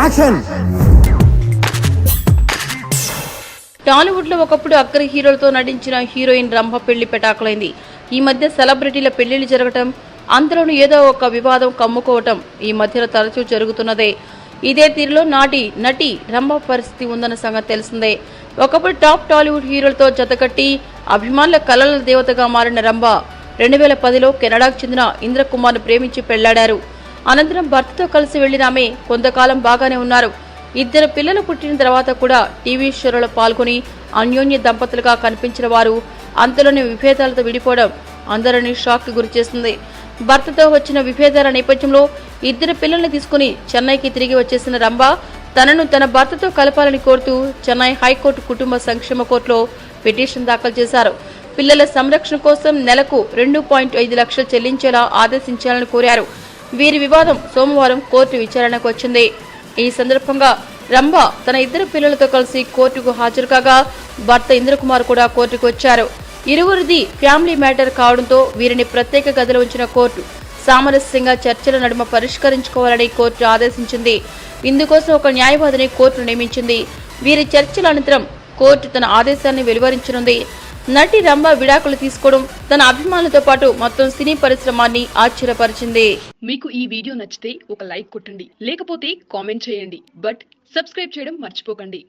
Action. Tollywood లో ఒకప్పుడు అగ్ర హీరోలతో నటించిన హీరోయిన్ రంభ పెళ్లి పెటాకులైంది. ఈ మధ్య సెలబ్రిటీల పెళ్లిళ్లు జరగటం, అందులోనూ ఏదో ఒక వివాదం కమ్ముకోవటం ఈ మధ్యలో తరచూ జరుగుతున్నదే. ఇదే తీరులో నటి రంభ పరిస్థితి ఉందన్న సంగతి తెలిసిందే. ఒకప్పుడు టాప్ టాలీవుడ్ హీరోలతో జతకట్టి అభిమానుల కలల దేవతగా మారిన రంభ 2010లో కెనడాకు చెందిన ఇంద్రకుమార్ను ప్రేమించి పెళ్లాడారు. అనంతరం భర్తతో కలిసి వెళ్లిన ఆమె కొంతకాలం బాగానే ఉన్నారు. 2 పిల్లలు పుట్టిన తర్వాత కూడా టీవీ షోలలో పాల్గొని అన్యోన్య దంపతులుగా కనిపించిన వారు అంతలోనే విభేదాలతో విడిపోవడం అందరినీ షాక్ కి గురిచేసింది. భర్తతో వచ్చిన విభేదాల నేపథ్యంలో 2 పిల్లల్ని తీసుకుని చెన్నైకి తిరిగి వచ్చేసిన రంభ తనను తన భర్తతో కలపాలని కోరుతూ చెన్నై హైకోర్టు కుటుంబ సంక్షేమ కోర్టులో పిటిషన్ దాఖలు చేశారు. పిల్లల సంరక్షణ కోసం నెలకు 2.5 లక్షలు చెల్లించేలా ఆదేశించాలని కోరారు. వీరి వివాదం సోమవారం కోర్టు విచారణకు వచ్చింది. ఈ సందర్భంగా రంభ తన 2 పిల్లలతో కలిసి కోర్టుకు హాజరు కాగా భర్త ఇంద్రకుమార్ కూడా కోర్టుకు వచ్చారు. ఇరువురిది ఫ్యామిలీ మ్యాటర్ కావడంతో వీరిని ప్రత్యేక గదిలో ఉంచిన కోర్టు సామరస్యంగా చర్చల నడుమ పరిష్కరించుకోవాలని కోర్టు ఆదేశించింది. ఇందుకోసం ఒక న్యాయవాదిని కోర్టు నియమించింది. వీరి చర్చల అనంతరం కోర్టు తన ఆదేశాన్ని వెలువరించనుంది. నటి రంభ విడాకులు తీసుకోవడం తన అభిమానులతో పాటు మొత్తం సినీ పరిశ్రమాన్ని ఆశ్చర్యపరిచింది. మీకు ఈ వీడియో నచ్చితే ఒక లైక్ కొట్టండి, లేకపోతే కామెంట్ చేయండి. బట్ సబ్స్క్రైబ్ చేయడం మర్చిపోకండి.